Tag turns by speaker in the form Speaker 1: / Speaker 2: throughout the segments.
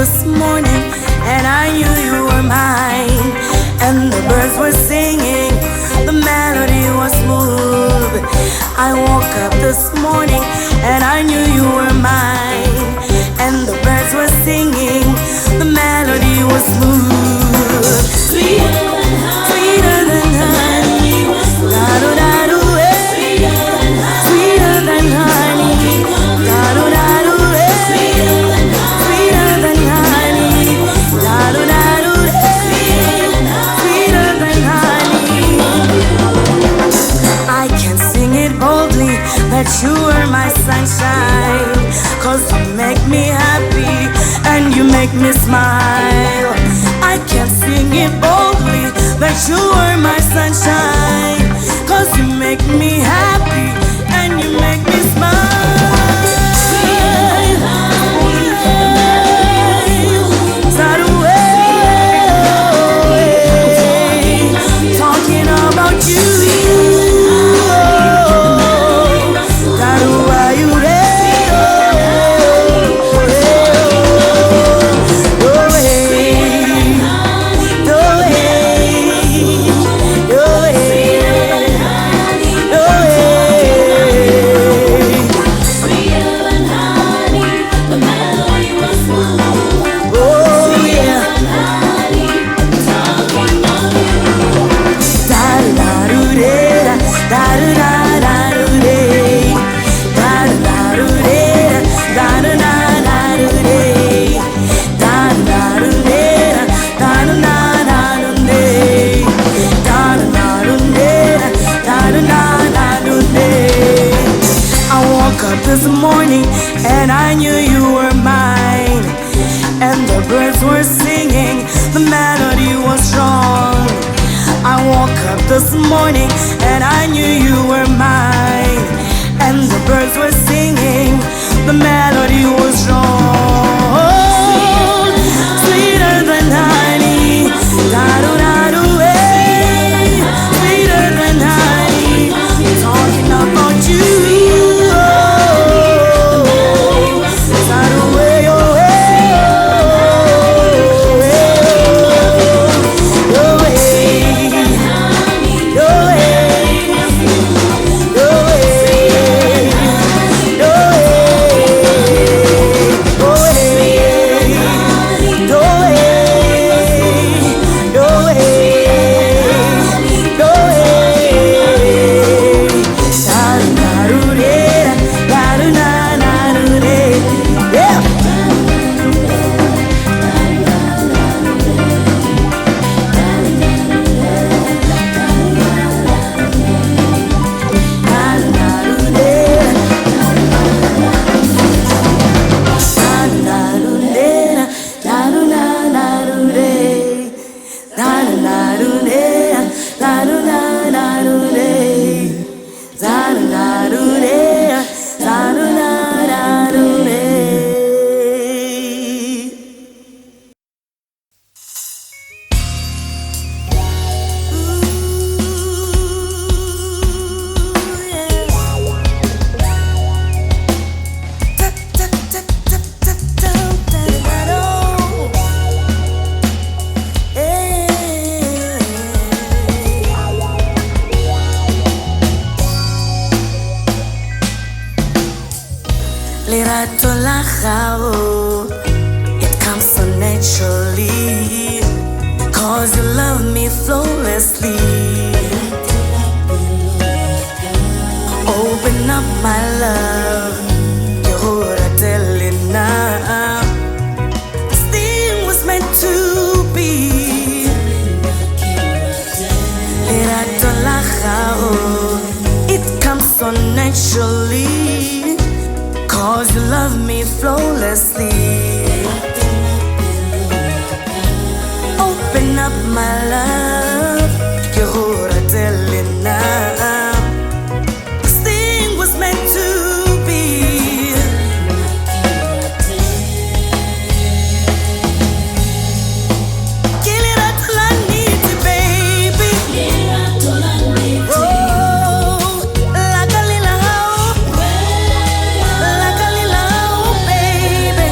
Speaker 1: this morning and I knew you were mine. And the birds were singing, the melody was smooth. I woke up this morning and I knew you were mine. And the birds were singing, the melody was smooth. Sweeter than honey, sweeter than honey. Da-do-da-do, eh. Sweeter than honey, da-do-da-do, eh. Sweeter than honey, da-do-da-do, eh. Sweeter than honey. I can sing it boldly that you are my sunshine, 'cause you make me happy and you make me smile. I can sing it boldly that you are my sunshine, 'cause you make me happy and you make me smile. Talking about you. This morning and I knew you were mine. And the birds were singing, the melody was strong. I woke up this morning and I knew you were mine. And the birds were singing, the melody was strong. Sweeter than honey, da-do-da-do, eh. Sweeter than honey, talking about you. It comes so naturally, 'cause you love me flawlessly. Open up my love, you're telling now. This thing was meant to be. It comes so naturally, 'cause you love me flawlessly. Open up my love, you're telling now. This thing was meant to be. Kill it all I need to, baby. Oh, like a little hoe, baby.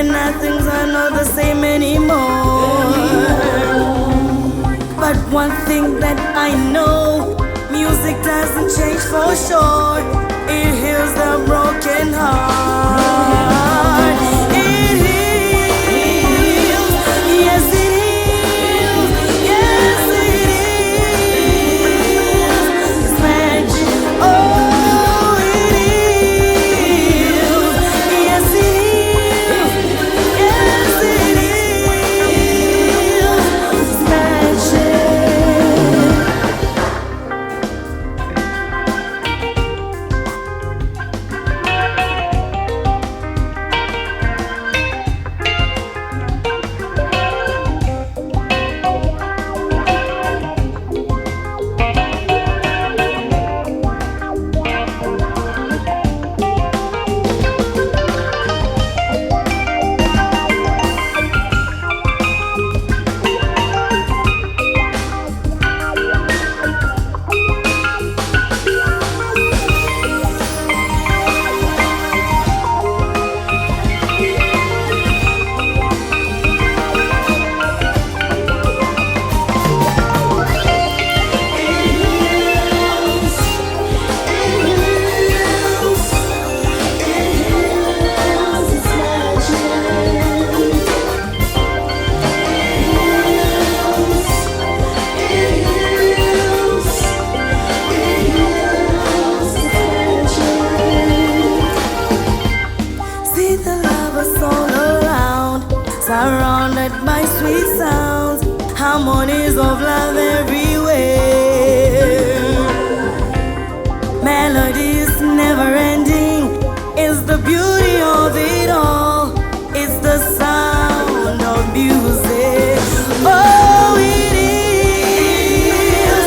Speaker 1: and nothing's not the same anymore. But one thing that I know, music doesn't change for sure. It heals the broken heart. It heals, yes it heals, yes it is. It's magic, oh it is, yes it is, yes it is. It's magic. See the lovers all around, surrounded by sweet sounds, harmonies of love everywhere. Melodies never ending, is the beauty of it all. It's the sound of music. Oh, it is,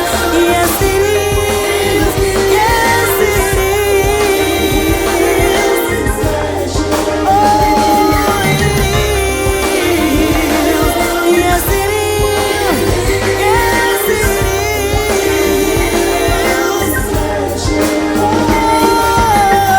Speaker 1: yes it is, yes it is. Oh, it is, yes it is, yes it is. Oh,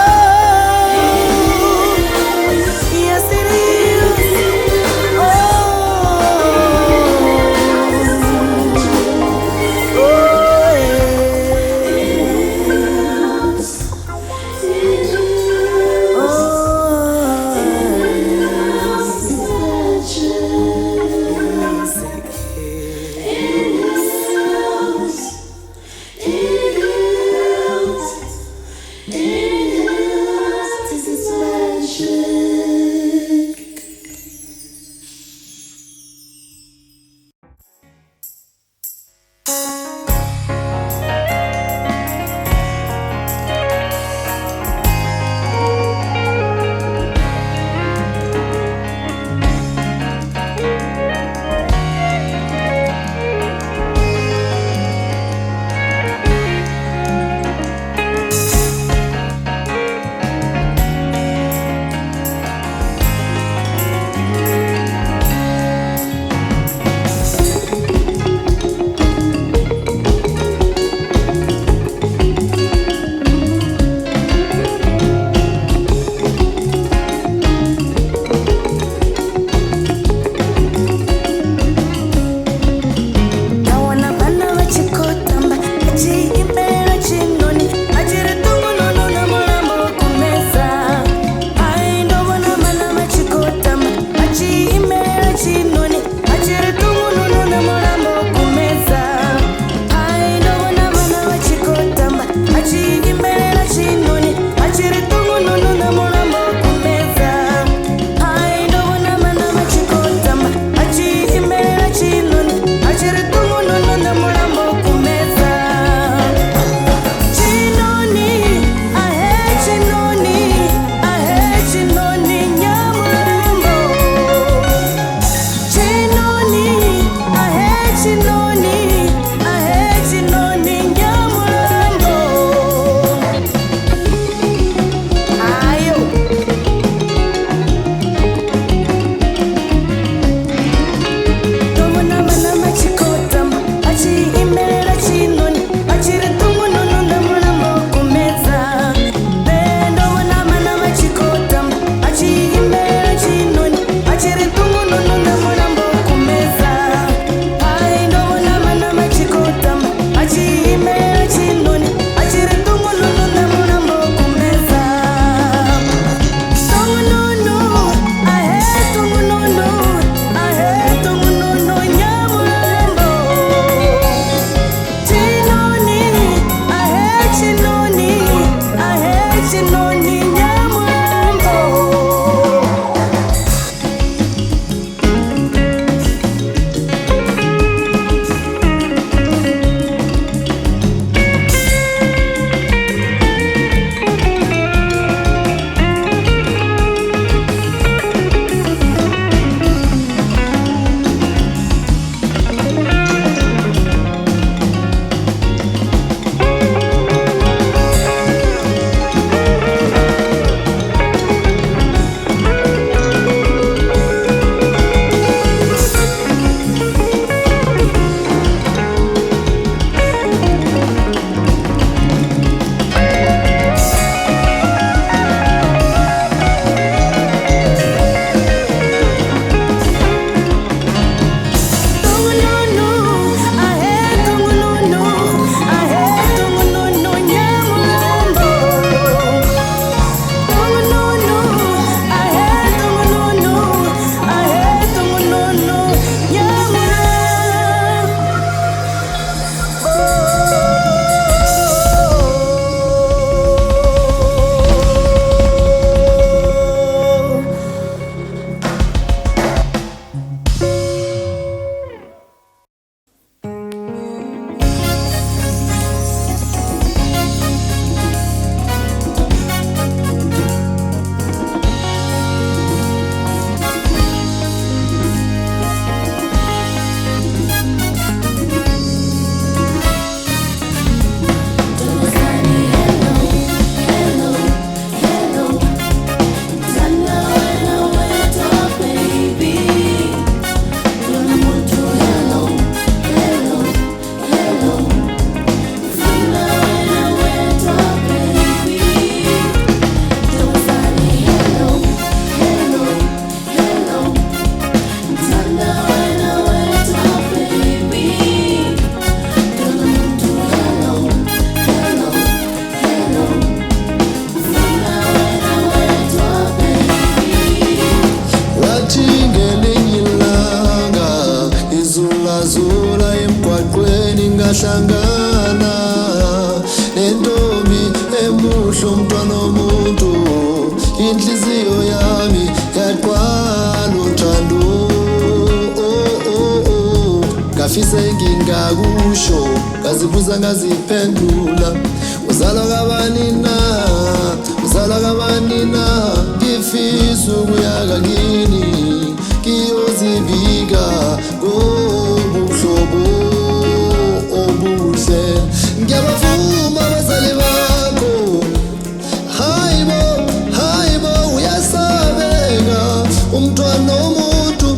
Speaker 2: ngahlangana nentombi emuhle umntwana womuntu, inhliziyo yami yaqala uthando. Ngafisa ngingakusho, ngazibuza ngaziphendula. Uzalwa kabani na, uzalwa kabani na, ngifisa ukuya kakini ngiyozibika ngobuhlobo obuhle. Ngiyabavuma abazali bakho, hayibo hayibo, uyasabeka umntwana womuntu,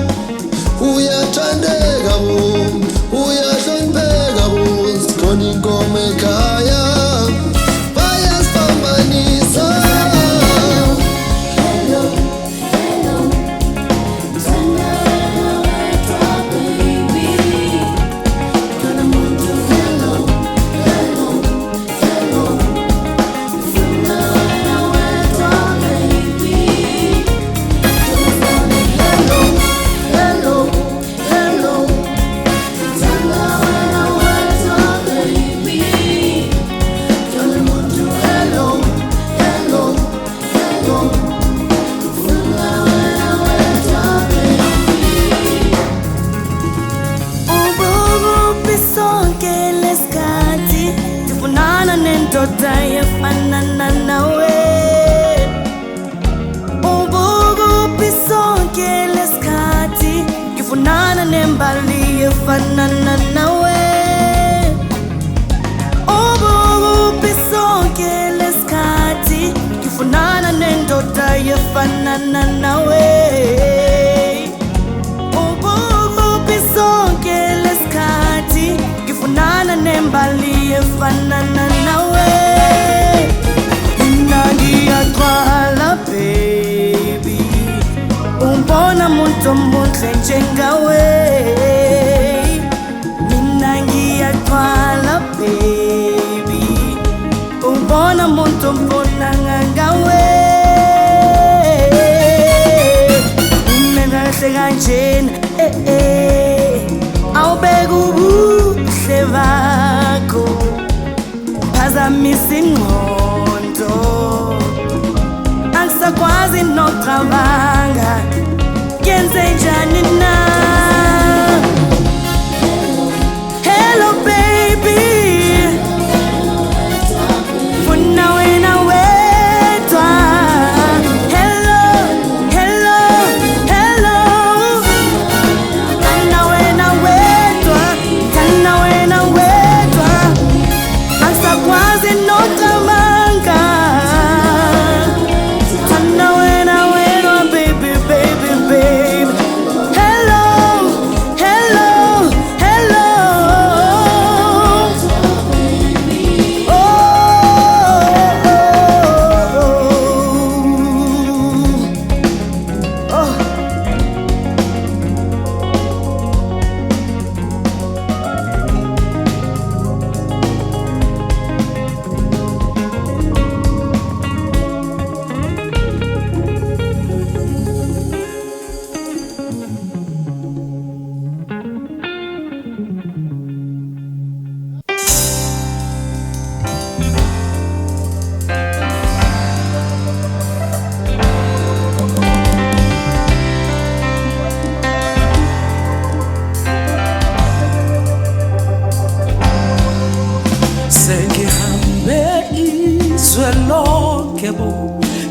Speaker 2: uyathandeka bo, uyahlonipheka bo. Sikhona inkomo ekhaya bayasiphambanisa.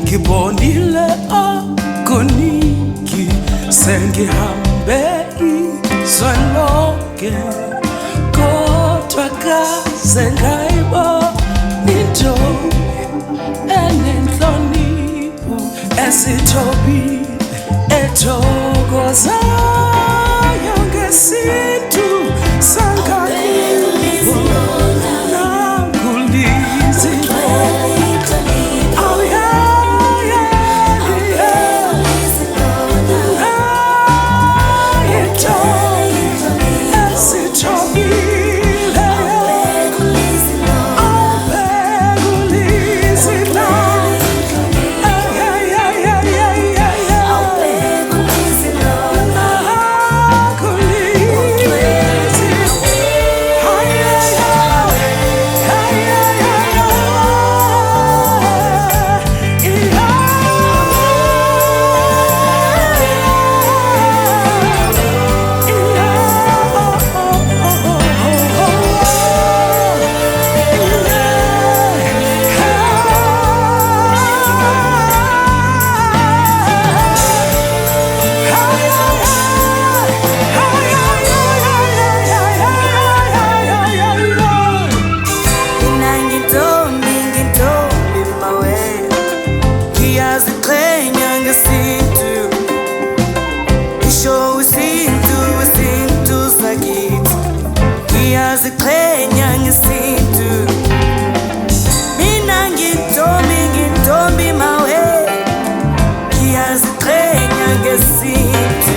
Speaker 3: Ngibonile akuningi, sengihambe izwe lonke, kodwa kaze ngayibona intombi enenhlonipho, esithobile, ethokozayo ngesintu sangakibo.
Speaker 2: Yeah.
Speaker 1: Ngiyaziqhenya ngesintu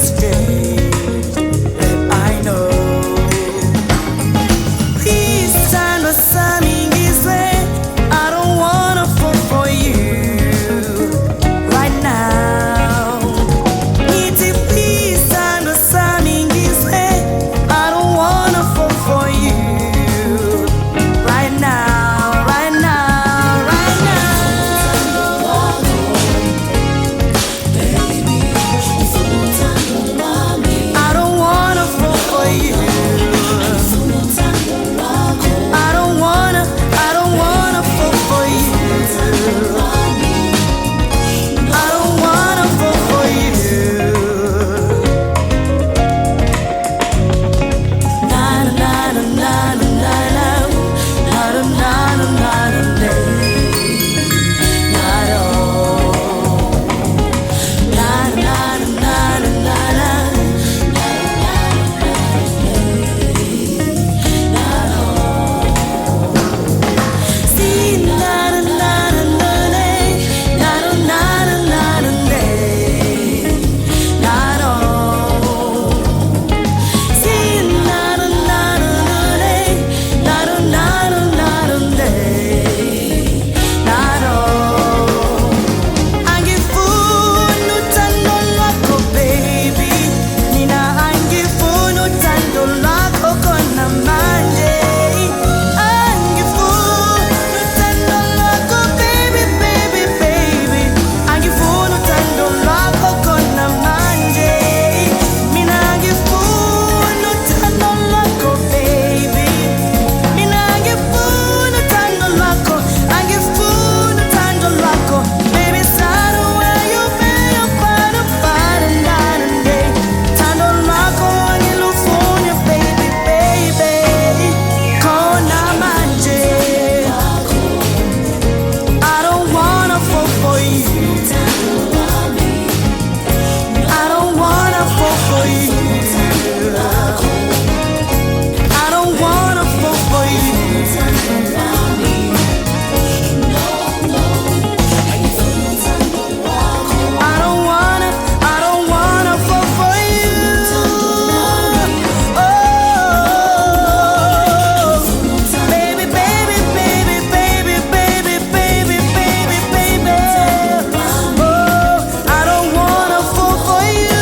Speaker 1: has changed, that I know. Please stand beside me this way. I don't wanna fall for you right now. Niti, please stand beside me this way. I don't wanna fall for you right now, right now, right now. I don't wanna fall for you. I don't wanna fall for you. I don't wanna fall for you. Na na na na na na na na na na na na. Not all. Na na na na na na na. See na na na na na na na na na na na. Not all. See na na na na na na na na na na. Not all. Angifuna uthando lwakho baby, mina angifuna uthando lwakho khona manje. Angifuna uthando lwakho baby, baby, baby, angifuna uthando lwakho khona manje. Mina angifuna uthando lwakho baby, mina angifuna uthando lwakho, angifuna uthando lwakho baby. Sana where you been apart and night and day. Uthando lwakho angilufuna baby, baby, khona manje. I don't wanna fall for you. I don't wanna fall for you. I don't wanna fall for you. I don't wanna fall for you. Oh, baby, baby, baby, baby, baby, baby, baby, baby. Oh, I don't wanna fall for you.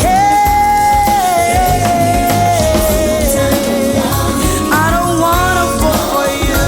Speaker 1: Hey, I don't wanna fall for you.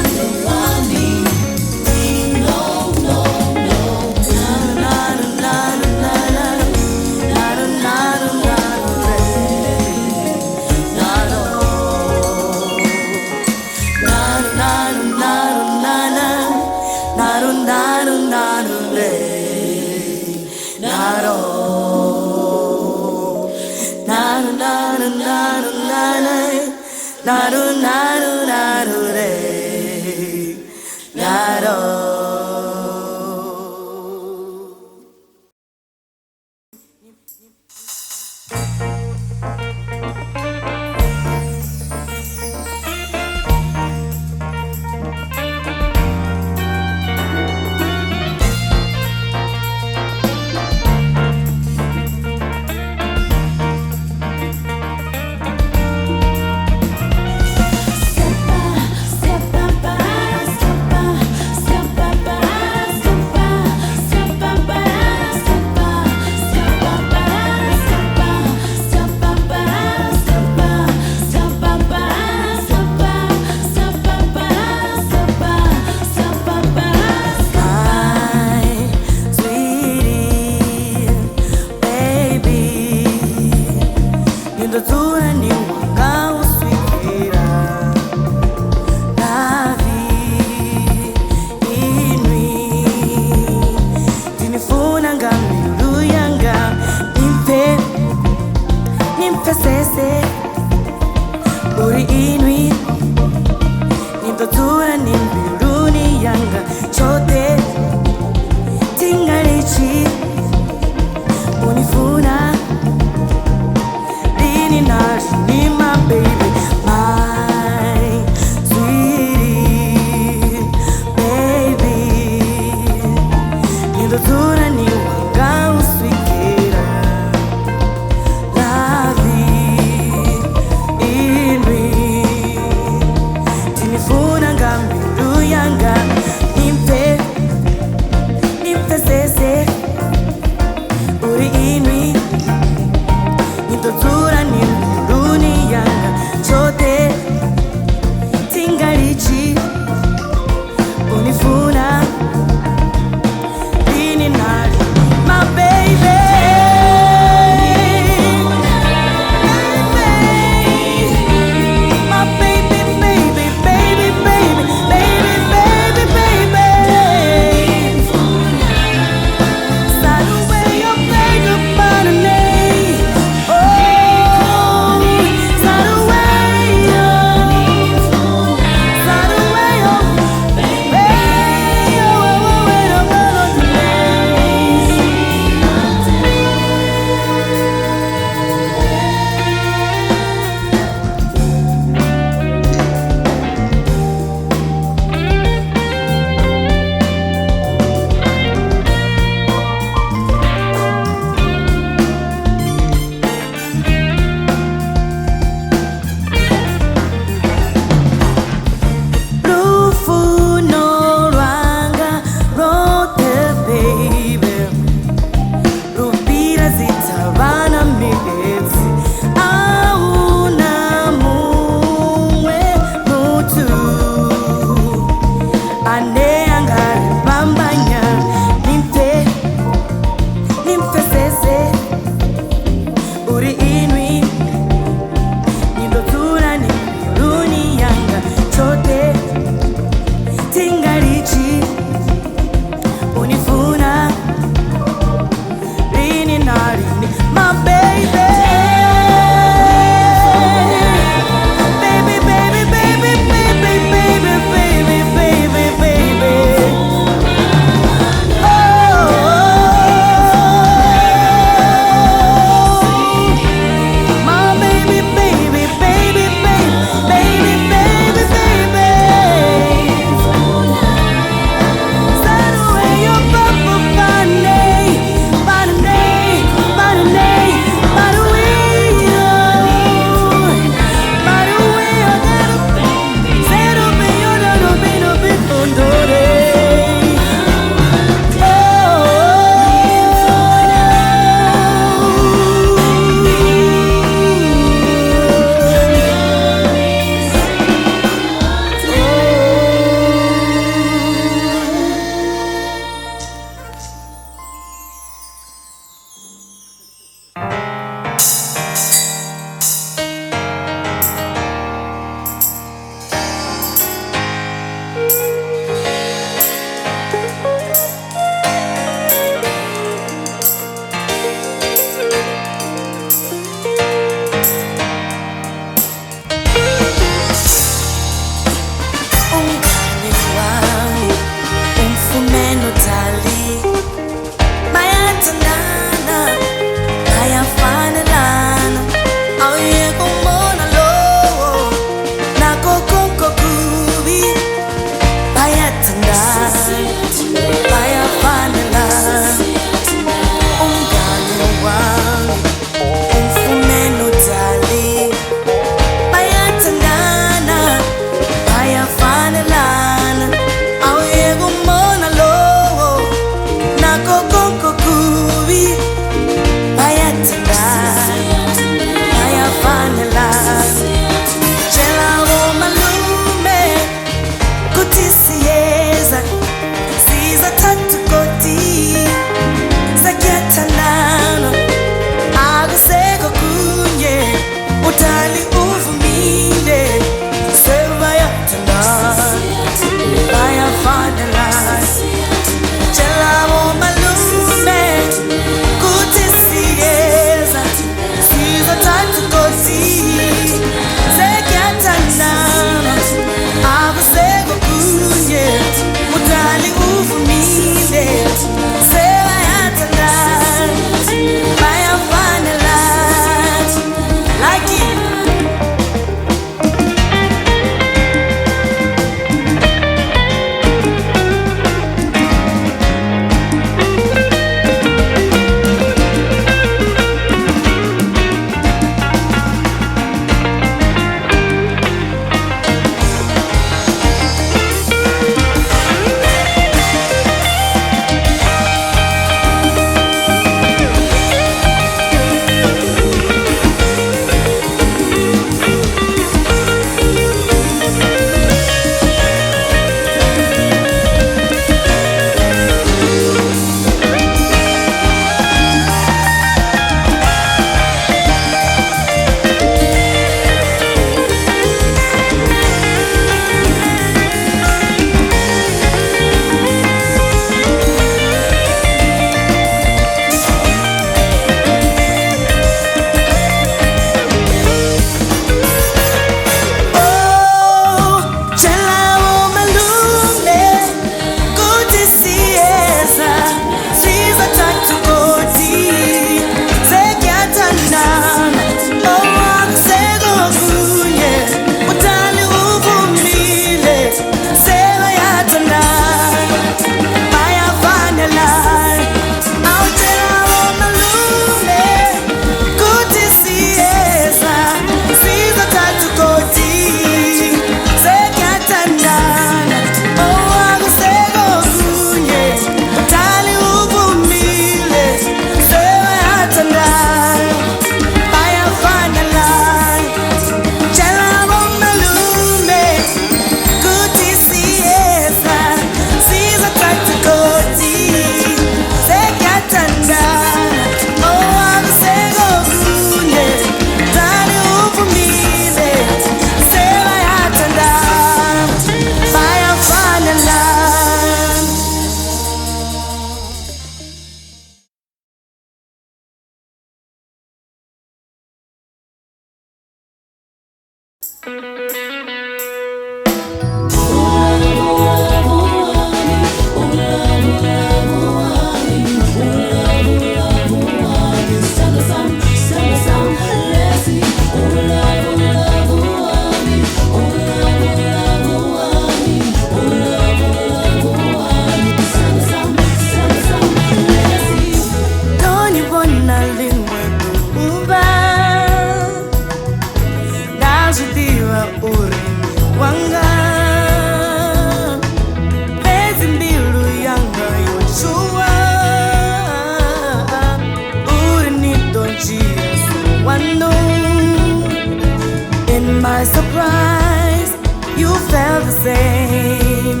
Speaker 1: My surprise, you felt the same.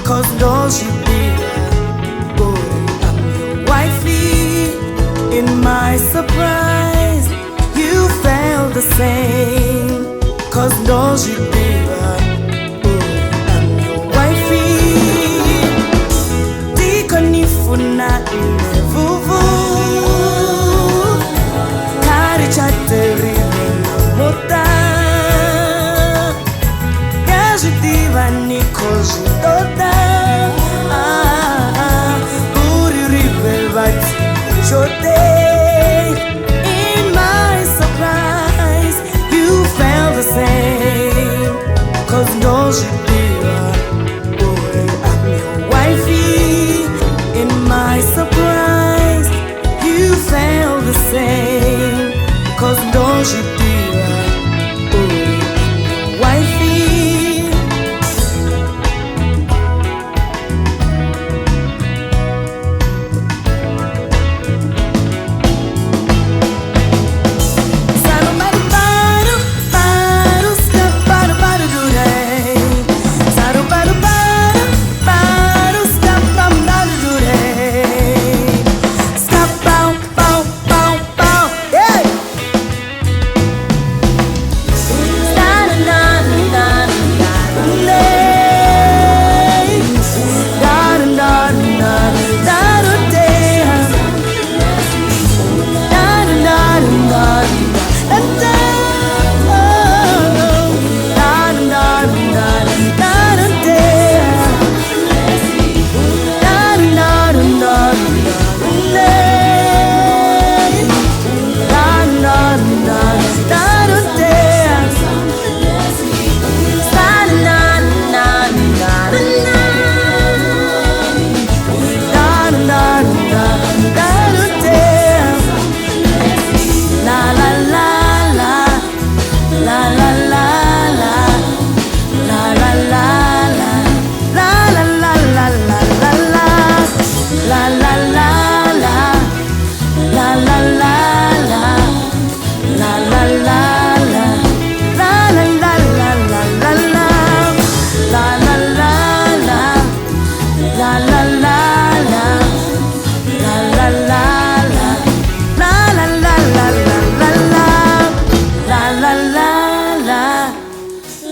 Speaker 1: Cause don't you be boy, I'm your wifey. In my surprise, you felt the same. Cause don't you be boy, I'm your wifey. Dikonifuna Vhuvhu Kari chateri mota Nikoji toda Uri ribelvat chote. In my surprise, you felt the same. Cause don't you be boy, I'm your wifey. In my surprise, you felt the same. Cause don't you be boy, I'm your wifey.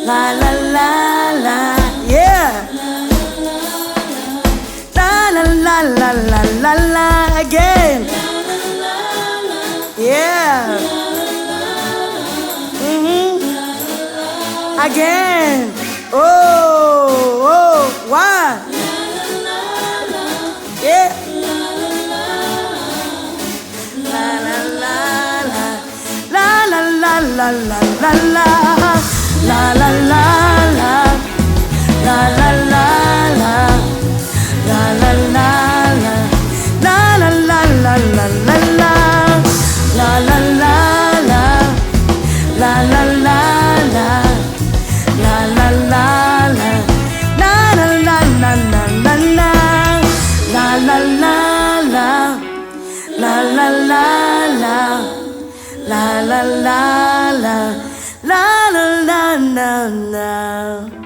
Speaker 1: La la la la, yeah. La la la la la la la again. Yeah. Again. Oh, why? Yeah. La la la la, la la la la la la la. La la la la, la la la la, la la la la, la la la la la la la, la la la la, la la la la, la la la la, la la la la la la la, la la la la, la la la la, la la la la. La la la la la.